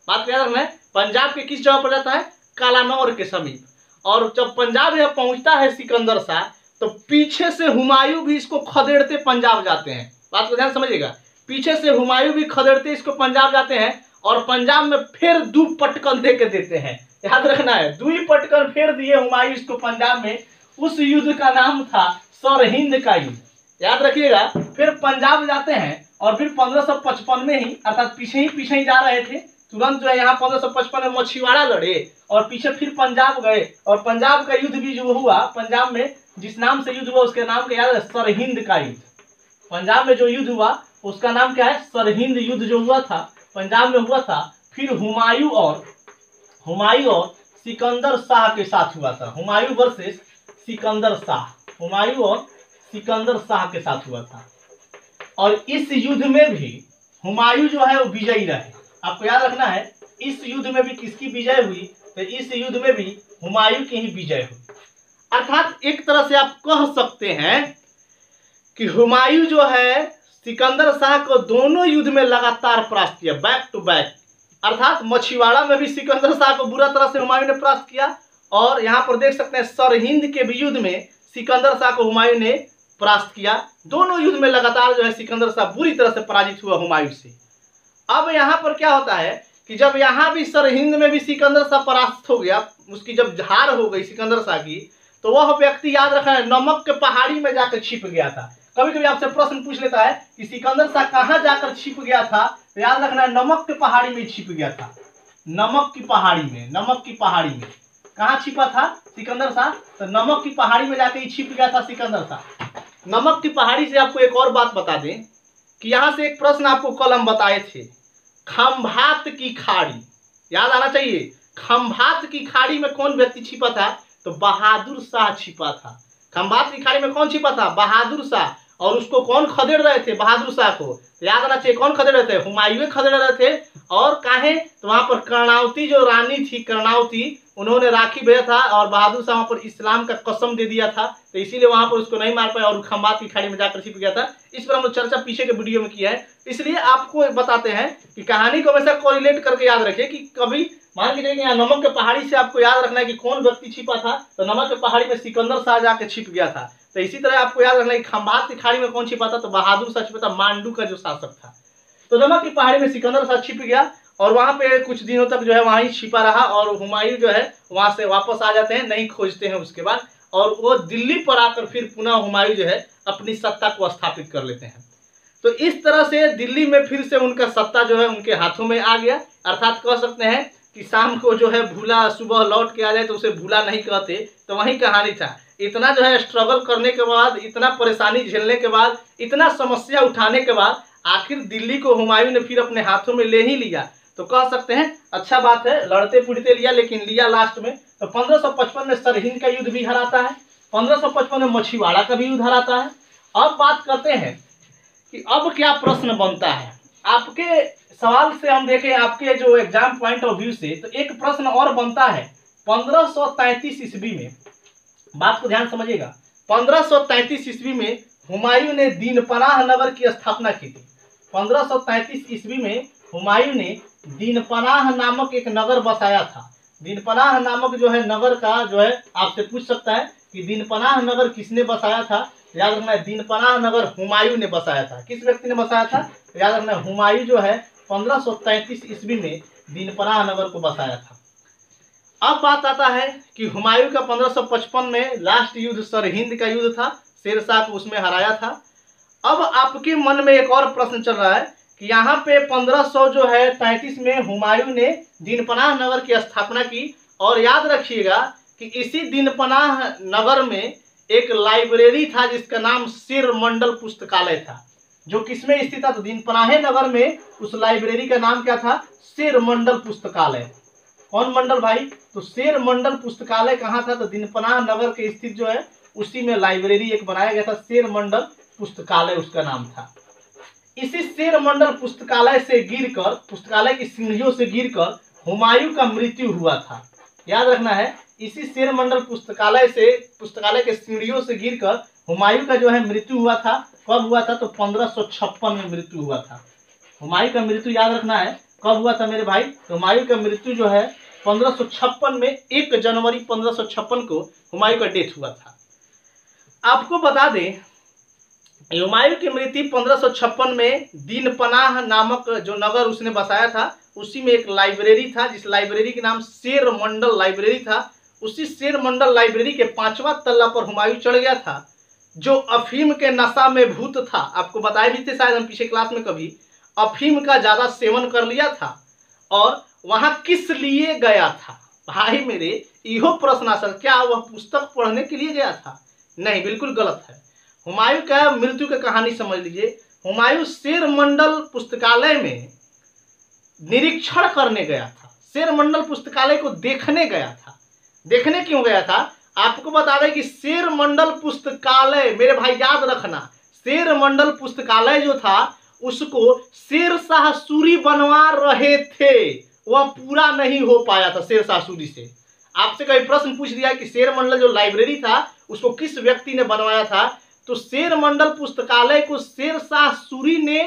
बात क्या है, पंजाब के किस जगह पर जाता है, कालानौर के समीप। और जब पंजाब यह पहुंचता है सिकंदर शाह, तो पीछे से हुमायूं भी इसको खदेड़ते पंजाब जाते हैं। बात को ध्यान समझिएगा, पीछे से हुमायूं भी खदेड़ते इसको पंजाब जाते हैं और पंजाब में फिर 2 पटकन दे के देते हैं। याद रखना है 2 पटकन फिर दिए हुमायूं इसको पंजाब में। उस युद्ध का नाम था सरहिंद का युद्ध, याद रखिएगा। फिर पंजाब जाते हैं और फिर 1555 में ही अर्थात पीछे ही जा रहे थे, तुरंत जो है यहाँ 1555 में मछीवाड़ा लड़े और पीछे फिर पंजाब गए और पंजाब का युद्ध भी जो हुआ पंजाब में, जिस नाम से युद्ध हुआ उसके नाम का याद है, सरहिंद का युद्ध। पंजाब में जो युद्ध हुआ उसका नाम क्या है, सरहिंद युद्ध जो हुआ था पंजाब में हुआ था। फिर हुमायूं और सिकंदर शाह के साथ हुआ था। हुमायूं वर्सेस सिकंदर शाह, हुमायूं और सिकंदर शाह के साथ हुआ था। और इस युद्ध में भी हुमायूं जो है वो विजयी रहे। आपको याद रखना है इस युद्ध में भी किसकी विजय हुई, तो इस युद्ध में भी हुमायूं की ही विजय हुई। अर्थात एक तरह से आप कह सकते हैं कि हुमायूं जो है सिकंदर शाह को दोनों युद्ध में लगातार परास्त किया, बैक टू बैक। अर्थात मछीवाड़ा में भी सिकंदर शाह को बुरा तरह से हुमायूं ने परास्त किया और यहाँ पर देख सकते हैं सरहिंद के भी युद्ध में सिकंदर शाह को हुमायूं ने परास्त किया। दोनों युद्ध में लगातार जो है सिकंदर शाह बुरी तरह से पराजित हुआ हुमायूं से। अब यहाँ पर क्या होता है कि जब यहाँ भी सरहिंद में भी सिकंदर शाह परास्त हो गया, उसकी जब हार हो गई सिकंदर शाह की, तो वह व्यक्ति याद रखना है नमक के पहाड़ी में जाकर छिप गया था। कभी कभी आपसे प्रश्न पूछ लेता है कि सिकंदर शाह कहाँ जाकर छिप गया था, तो याद रखना है नमक के पहाड़ी में छिप गया था। नमक की पहाड़ी में कहाँ छिपा था सिकंदर शाह, तो नमक की पहाड़ी में जाकर ही छिप गया था सिकंदर शाह। नमक की पहाड़ी से आपको एक और बात बता दें कि यहाँ से एक प्रश्न आपको कल हम बताए थे, खंभात की खाड़ी, याद आना चाहिए। खंभात की खाड़ी में कौन व्यक्ति छिपा था, तो बहादुर शाह छिपा था। खंभात की खाड़ी में कौन छिपा था, बहादुर शाह। और उसको कौन खदेड़ रहे थे, बहादुर शाह को, तो याद आना चाहिए कौन खदेड़ रहे थे, हुमायूं खदेड़ रहे थे। और काहे, तो वहां पर कर्णावती जो रानी थी, कर्णावती, उन्होंने राखी भेजा था और बहादुर शाह वहां पर इस्लाम का कसम दे दिया था, तो इसीलिए वहां पर उसको नहीं मार पाए और खंभात की खाड़ी में जाकर छिप गया था। इस पर हम लोग चर्चा पीछे के वीडियो में किया है, इसलिए आपको बताते हैं कि कहानी को हमेशा कोरिलेट करके याद रखें कि कभी मान लीजिए यहाँ नमक के पहाड़ी से आपको याद रखना है कि कौन व्यक्ति छिपा था, तो नमक के पहाड़ी में सिकंदर शाह जाके छिप गया था। तो इसी तरह आपको याद रखना है कि खंभात की खाड़ी में कौन छिपा था, तो बहादुर शाह छिपा था, मांडू का जो शासक था। तो नमक की पहाड़ी में सिकंदर शाह छिप गया और वहां पे कुछ दिनों तक जो है वहां ही छिपा रहा और हुमायूं जो है वहां से वापस आ जाते हैं, नहीं खोजते हैं उसके बाद, और वो दिल्ली पर आकर फिर पुनः हुमायूं जो है अपनी सत्ता को स्थापित कर लेते हैं। तो इस तरह से दिल्ली में फिर से उनका सत्ता जो है उनके हाथों में आ गया। अर्थात कह सकते हैं कि शाम को जो है भूला सुबह लौट के आ जाए तो उसे भूला नहीं कहते, तो वही कहानी था। इतना जो है स्ट्रगल करने के बाद, इतना परेशानी झेलने के बाद, इतना समस्या उठाने के बाद आखिर दिल्ली को हुमायूं ने फिर अपने हाथों में ले ही लिया। तो कह सकते हैं अच्छा बात है, लड़ते पुड़ते लिया लेकिन लिया लास्ट में। तो 1555 में सरहिंद का युद्ध भी हराता है, 1555 में मछीवाड़ा का भी युद्ध हराता है। अब बात करते हैं कि अब क्या प्रश्न बनता है आपके सवाल से, हम देखें आपके जो एग्जाम पॉइंट ऑफ व्यू से, तो एक प्रश्न और बनता है 1533 ईस्वी में। बात को ध्यान समझिएगा, 1533 ईस्वी में हुमायूं ने दीनपनाह नगर की स्थापना की थी। 1533 ईस्वी में हुमायूं ने दीनपनाह नामक एक नगर बसाया था। दीनपनाह नामक जो है नगर का जो है आपसे पूछ सकता है कि दीनपनाह नगर किसने बसाया था। याद रखना है दीनपनाह नगर हुमायूं ने बसाया था। किस व्यक्ति ने बसाया था, याद रखना है हुमायूं जो है 1533 ईस्वी में दीनपनाह नगर को बसाया था। अब बात आता है कि हुमायूं का 1555 में लास्ट युद्ध सरहिंद का युद्ध था, शेरशाह को उसमें हराया था। अब आपके मन में एक और प्रश्न चल रहा है कि यहाँ पे 1533 में हुमायूं ने दीनपनाह नगर की स्थापना की। और याद रखिएगा कि इसी दीनपनाह नगर में एक लाइब्रेरी था जिसका नाम सिर मंडल पुस्तकालय था, जो किसमें स्थित था? तो दीनपनाह नगर में उस लाइब्रेरी का नाम क्या था? सिर मंडल पुस्तकालय। कौन मंडल भाई? तो शेर मंडल पुस्तकालय कहाँ था? तो दीनपनाह नगर के स्थित जो है उसी में लाइब्रेरी एक बनाया गया था, शेर मंडल पुस्तकालय उसका नाम था। इसी शेर मंडल पुस्तकालय से गिरकर, पुस्तकालय की सीढ़ियों से गिरकर हुमायूं का मृत्यु हुआ था। याद रखना है, इसी शेर मंडल पुस्तकालय के सीढ़ियों से गिरकर हुमायूं का जो है मृत्यु हुआ था। कब हुआ था? तो 1556 में मृत्यु हुआ था। हुमायूं का मृत्यु याद रखना है कब हुआ था मेरे भाई? तो हुमायूं का मृत्यु जो है 1556 में, 1 जनवरी 1556 को हुमायूं का डेथ हुआ था। आपको बता दें हुमायूं की मृत्यु 1556 में दीनपनाह नामक जो नगर उसने बसाया था उसी में एक लाइब्रेरी था, जिस लाइब्रेरी के नाम शेर मंडल लाइब्रेरी था। उसी शेर मंडल लाइब्रेरी के 5वां तल्ला पर हुमायूं चढ़ गया था, जो अफीम के नशा में भूत था। आपको बताए भी थे शायद हम पिछले क्लास में, कभी अफीम का ज्यादा सेवन कर लिया था। और वहां किस लिए गया था भाई मेरे? इहो प्रश्न आ सकता, क्या वह पुस्तक पढ़ने के लिए गया था? नहीं, बिल्कुल गलत है। हुमायूं का मृत्यु की कहानी समझ लीजिए। हुमायूं शेर मंडल पुस्तकालय में निरीक्षण करने गया था, शेर मंडल पुस्तकालय को देखने गया था। देखने क्यों गया था? आपको बता दें कि शेर मंडल पुस्तकालय, मेरे भाई याद रखना, शेर मंडल पुस्तकालय जो था उसको शेर शाह सूरी बनवा रहे थे, वह पूरा नहीं हो पाया था शेर शाह सूरी से। आपसे कई प्रश्न पूछ दिया कि शेर मंडल जो लाइब्रेरी था उसको किस व्यक्ति ने बनवाया था? तो शेर मंडल पुस्तकालय को शेर शाह सूरी ने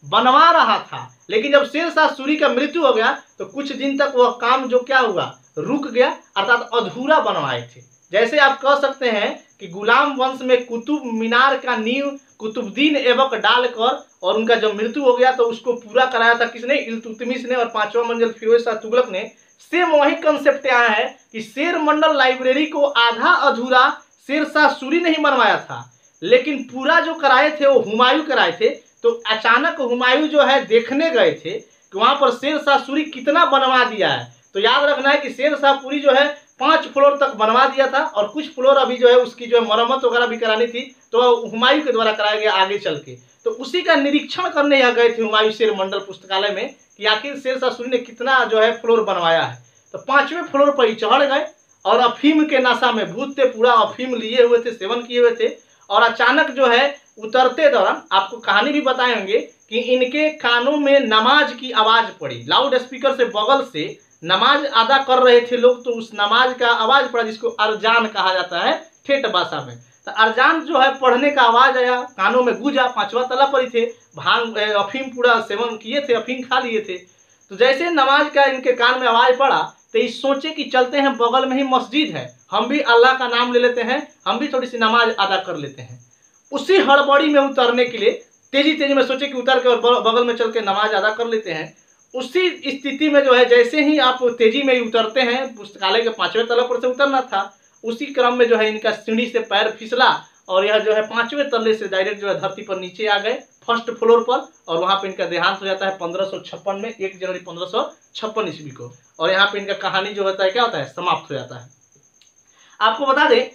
बनवा रहा था, लेकिन जब शेर शाह सूरी का मृत्यु हो गया तो कुछ दिन तक वह काम जो क्या हुआ, रुक गया, अर्थात अधूरा बनवाए थे। जैसे आप कह सकते हैं कि गुलाम वंश में कुतुब मीनार का नींव कुतुबुद्दीन ऐबक डालकर और उनका जब मृत्यु हो गया तो उसको पूरा कराया था किसने? इल्तुतमिश ने, और 5वां मंजिल फिरोज शाह तुगलक ने। सेम वही कंसेप्ट आया है कि शेर मंडल लाइब्रेरी को आधा अधूरा शेर शाह सूरी नहीं बनवाया था, लेकिन पूरा जो कराए थे वो हुमायूं कराए थे। तो अचानक हुमायूं जो है देखने गए थे कि वहां पर शेर शाह सूरी कितना बनवा दिया है। तो याद रखना है कि शेर शाह पूरी जो है 5 फ्लोर तक बनवा दिया था, और कुछ फ्लोर अभी जो है उसकी जो है मरम्मत वगैरह भी करानी थी, तो हुमायूं के द्वारा कराया गया आगे चल के। तो उसी का निरीक्षण करने यहाँ गए थे हुमायूं शेर मंडल पुस्तकालय में कि आखिर शेर शाह सूरी ने कितना जो है फ्लोर बनवाया है। तो 5वें फ्लोर पर ही चढ़ गए और अफीम के नशा में भूत थे, पूरा अफीम लिए हुए थे, सेवन किए हुए थे। और अचानक जो है उतरते दौरान आपको कहानी भी बताएंगे कि इनके कानों में नमाज की आवाज पड़ी, लाउड स्पीकर से बगल से नमाज अदा कर रहे थे लोग, तो उस नमाज का आवाज पड़ा जिसको अरजान कहा जाता है ठेठ भाषा में। तो अरजान जो है पढ़ने का आवाज आया, कानों में गूंजा, 5वां तल्ला पर ही थे, भांग अफीम पूरा सेवन किए थे, अफीम खा लिए थे। तो जैसे नमाज का इनके कान में आवाज पड़ा तो ये सोचे कि चलते हैं, बगल में ही मस्जिद है, हम भी अल्लाह का नाम ले लेते हैं, हम भी थोड़ी सी नमाज अदा कर लेते हैं। उसी हड़बड़ी में उतरने के लिए तेजी तेजी में सोचे कि उतर के और बगल में चल के नमाज अदा कर लेते हैं। उसी स्थिति में जो है जैसे ही आप तेजी में उतरते हैं, पुस्तकालय के 5वें तल्ले पर से उतरना था, उसी क्रम में जो है इनका सीढ़ी से पैर फिसला और यह जो है 5वें तल्ले से डायरेक्ट जो है धरती पर नीचे आ गए, फर्स्ट फ्लोर पर। और वहां पे इनका देहांत हो जाता है 1556 में, 1 जनवरी 1556 ईस्वी को। और यहाँ पे इनका कहानी जो होता है क्या होता है, समाप्त हो जाता है। आपको बता दें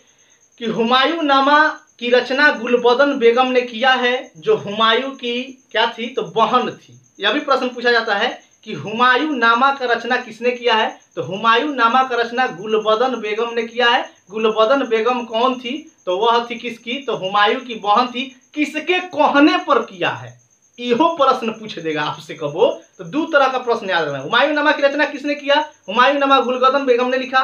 कि हुमायूं नामा की रचना गुलबदन बेगम ने किया है, जो हुमायूं की क्या थी, तो बहन थी। यह भी प्रश्न पूछा जाता है कि हुमायूं नामा का रचना किसने किया है? तो हुमायूं नामा का रचना गुलबदन बेगम ने किया है। गुलबदन बेगम कौन थी? तो वह थी किसकी? तो हुमायूं की बहन थी। किसके कहने पर किया है? इहो प्रश्न पूछ देगा आपसे कबो। तो 2 तरह का प्रश्न याद रखना। हुमायूं नामा की रचना किसने किया? हुमायूं नामा गुलबदन बेगम ने लिखा।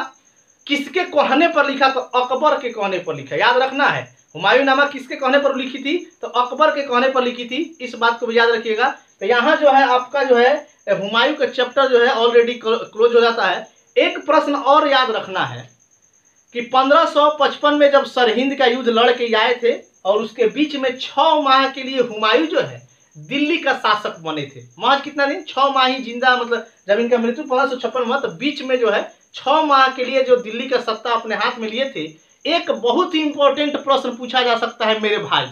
किसके कहने पर लिखा? तो अकबर के कहने पर लिखा। याद रखना है, हुमायूं नामा किसके कहने पर लिखी थी? तो अकबर के कहने पर लिखी थी। इस बात को भी याद रखिएगा। तो यहाँ जो है आपका जो है हुमायूं का चैप्टर जो है ऑलरेडी क्लोज हो जाता है। एक प्रश्न और याद रखना है कि 1555 में जब सरहिंद का युद्ध लड़ के आए थे और उसके बीच में 6 माह के लिए हुमायूं जो है दिल्ली का शासक बने थे। महज कितना दिन? 6 माह ही जिंदा, मतलब जब इनका मृत्यु 1556 में, तो बीच में जो है 6 माह के लिए जो दिल्ली का सत्ता अपने हाथ में लिए थे। एक बहुत ही इंपॉर्टेंट प्रश्न पूछा जा सकता है मेरे भाई,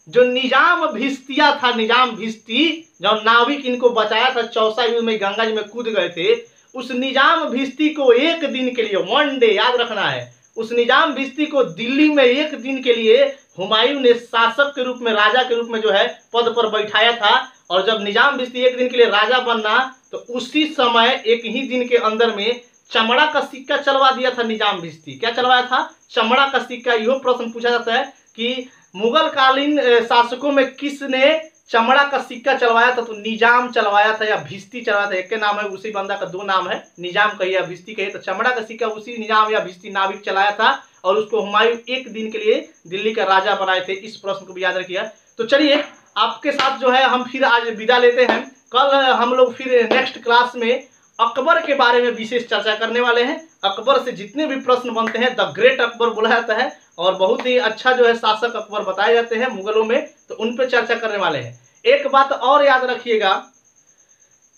जो निजाम भिस्तिया था, निजाम भिस्ती, जो नाविक इनको बचाया था 64 युद्ध में गंगा जी में कूद गए थे, उस निजाम भिस्ती को एक दिन के लिए, 1 डे याद रखना है, उस निजाम भिस्ती को दिल्ली में एक दिन के लिए हुमायूं ने शासक के रूप में, राजा के रूप में जो है पद पर बैठाया था। और जब निजाम भिस्ती एक दिन के लिए राजा बनना, तो उसी समय एक ही दिन के अंदर में चमड़ा का सिक्का चलवा दिया था निजाम भिस्ती। क्या चलवाया था? चमड़ा का सिक्का। यह प्रश्न पूछा जाता है कि मुगल कालीन शासकों में किसने चमड़ा का सिक्का चलवाया था? तो निजाम चलवाया था या भिस्ती चलवाया था, एक के नाम है, उसी बंदा का 2 नाम है, निजाम कहिए या भिस्ती कहिए। तो चमड़ा का सिक्का उसी निजाम या भिस्ती नाविक चलाया था और उसको हुमायूं एक दिन के लिए दिल्ली का राजा बनाए थे। इस प्रश्न को भी याद रखिए। तो चलिए आपके साथ जो है हम फिर आज विदा लेते हैं। कल हम लोग फिर नेक्स्ट क्लास में अकबर के बारे में विशेष चर्चा करने वाले हैं। अकबर से जितने भी प्रश्न बनते हैं द ग्रेट अकबर बोला जाता है और बहुत ही अच्छा जो है शासक अकबर बताए जाते हैं मुगलों में, तो उन पे चर्चा करने वाले हैं। एक बात और याद रखिएगा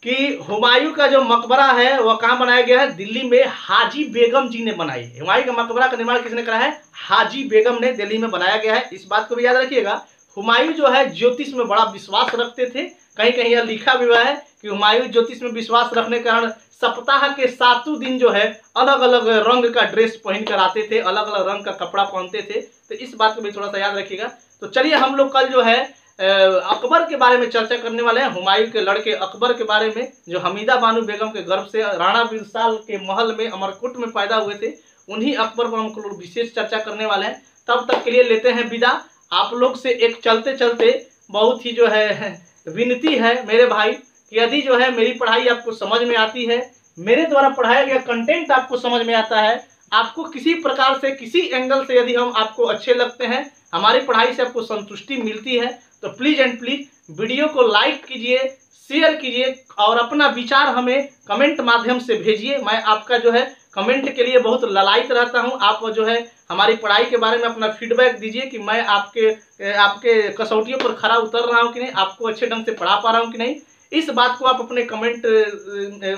कि हुमायूं का जो मकबरा है वह कहाँ बनाया गया है? दिल्ली में हाजी बेगम जी ने बनाई है। हुमायूं का मकबरा का निर्माण किसने करा है? हाजी बेगम ने दिल्ली में बनाया गया है। इस बात को भी याद रखिएगा। हुमायूं जो है ज्योतिष में बड़ा विश्वास रखते थे। कहीं कहीं यह लिखा भी हुआ है कि हुमायूं ज्योतिष में विश्वास रखने के कारण सप्ताह के 7 दिन जो है अलग अलग रंग का ड्रेस पहन कर आते थे, अलग अलग रंग का कपड़ा पहनते थे। तो इस बात को भी थोड़ा सा याद रखिएगा। तो चलिए हम लोग कल जो है अकबर के बारे में चर्चा करने वाले हैं। हुमायूं के लड़के अकबर के बारे में, जो हमीदा बानो बेगम के गर्भ से राणा बिरसाल के महल में अमरकोट में पैदा हुए थे, उन्हीं अकबर पर हम लोग विशेष चर्चा करने वाले हैं। तब तक के लिए लेते हैं विदा। आप लोग से एक चलते चलते बहुत ही जो है विनती है मेरे भाई कि यदि जो है मेरी पढ़ाई आपको समझ में आती है, मेरे द्वारा पढ़ाया गया कंटेंट आपको समझ में आता है, आपको किसी प्रकार से किसी एंगल से यदि हम आपको अच्छे लगते हैं, हमारी पढ़ाई से आपको संतुष्टि मिलती है, तो प्लीज एंड प्लीज वीडियो को लाइक कीजिए, शेयर कीजिए और अपना विचार हमें कमेंट माध्यम से भेजिए। मैं आपका जो है कमेंट के लिए बहुत ललायित रहता हूं। आप जो है हमारी पढ़ाई के बारे में अपना फीडबैक दीजिए कि मैं आपके कसौटियों पर खरा उतर रहा हूं कि नहीं, आपको अच्छे ढंग से पढ़ा पा रहा हूं कि नहीं। इस बात को आप अपने कमेंट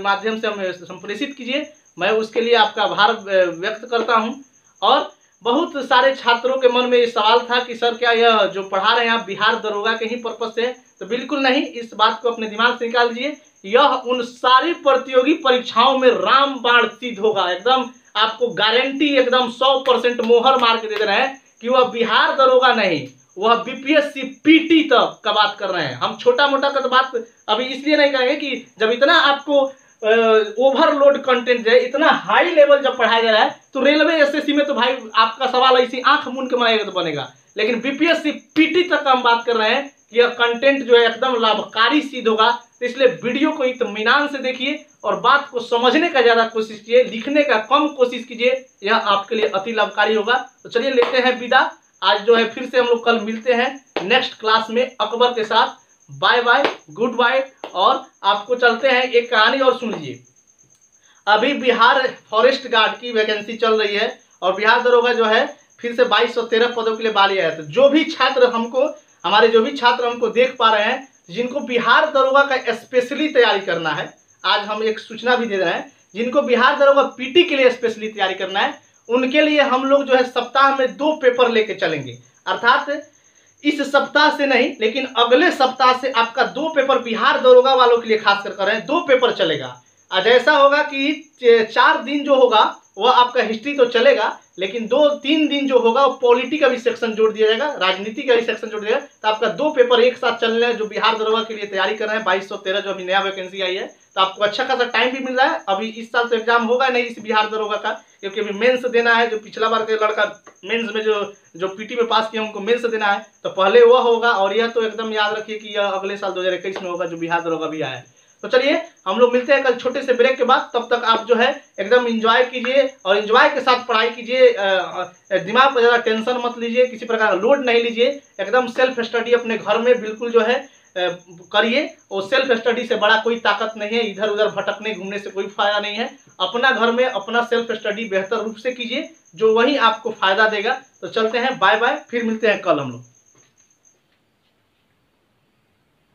माध्यम से हमें संप्रेषित कीजिए। मैं उसके लिए आपका आभार व्यक्त करता हूं। और बहुत सारे छात्रों के मन में ये सवाल था कि सर क्या यह जो पढ़ा रहे हैं आप बिहार दरोगा के ही पर्पज से? तो बिल्कुल नहीं, इस बात को अपने दिमाग से निकाल दीजिए। यह उन सारी प्रतियोगी परीक्षाओं में रामबाण सिद्ध होगा। एकदम आपको गारंटी एकदम 100% मोहर मार के दे रहे हैं कि वह बिहार दरोगा नहीं, वह बीपीएससी पीटी तक का बात कर रहे हैं। हम छोटा मोटा का तो बात अभी इसलिए नहीं करेंगे कि जब इतना आपको ओवरलोड कंटेंट है, इतना हाई लेवल जब पढ़ाया जा रहा है, तो रेलवे एसएससी में तो भाई आपका सवाल ऐसी आंख मूंद के बनाएगा तो बनेगा। लेकिन बीपीएससी पीटी तक हम बात कर रहे हैं कि यह कंटेंट जो है एकदम लाभकारी सिद्ध होगा। तो इसलिए वीडियो को इत्मीनान से देखिए और बात को समझने का ज्यादा कोशिश कीजिए, लिखने का कम कोशिश कीजिए, यह आपके लिए अति लाभकारी होगा। तो चलिए लेते हैं विदा। आज जो है फिर से हम लोग कल मिलते हैं नेक्स्ट क्लास में अकबर के साथ। Bye bye, good bye. और आपको चलते हैं एक कहानी और सुन लीजिए। अभी बिहार फॉरेस्ट गार्ड की वैकेंसी चल रही है और बिहार दरोगा जो है फिर से 2213 पदों के लिए बाली आया। तो जो भी छात्र हमको देख पा रहे हैं, जिनको बिहार दरोगा का स्पेशली तैयारी करना है, आज हम एक सूचना भी दे रहे हैं, जिनको बिहार दरोगा पीटी के लिए स्पेशली तैयारी करना है, उनके लिए हम लोग जो है सप्ताह में 2 पेपर लेके चलेंगे। अर्थात इस सप्ताह से नहीं, लेकिन अगले सप्ताह से आपका 2 पेपर बिहार दरोगा वालों के लिए खास कर रहे हैं 2 पेपर चलेगा। आज ऐसा होगा कि 4 दिन जो होगा वह आपका हिस्ट्री तो चलेगा, लेकिन 2-3 दिन जो होगा वो पॉलिटी का भी सेक्शन जोड़ दिया जाएगा, राजनीति का भी सेक्शन जोड़ दिया जाएगा। तो आपका 2 पेपर एक साथ चलने हैं जो बिहार दरोगा के लिए तैयारी कर रहे हैं। 2213 जो अभी नया वैकेंसी आई है, तो आपको अच्छा खासा टाइम भी मिल रहा है। अभी इस साल तो एग्जाम होगा नहीं इस बिहार दरोगा का, क्योंकि अभी मेंस देना है। जो पिछला बार के लड़का मेंस में जो पीटी में पास किया उनको मेंस देना है, तो पहले वह होगा। और यह तो एकदम याद रखिए कि यह अगले साल 2021 में होगा जो बिहार दरोगा भी आया है। तो चलिए हम लोग मिलते हैं कल छोटे से ब्रेक के बाद। तब तक आप जो है एकदम एंजॉय कीजिए और एंजॉय के साथ पढ़ाई कीजिए। दिमाग पर ज़्यादा टेंशन मत लीजिए, किसी प्रकार का लोड नहीं लीजिए। एकदम सेल्फ स्टडी अपने घर में बिल्कुल जो है करिए। और सेल्फ स्टडी से बड़ा कोई ताकत नहीं है, इधर उधर भटकने घूमने से कोई फायदा नहीं है। अपना घर में अपना सेल्फ स्टडी बेहतर रूप से कीजिए, जो वही आपको फायदा देगा। तो चलते हैं, बाय बाय, फिर मिलते हैं कल हम लोग।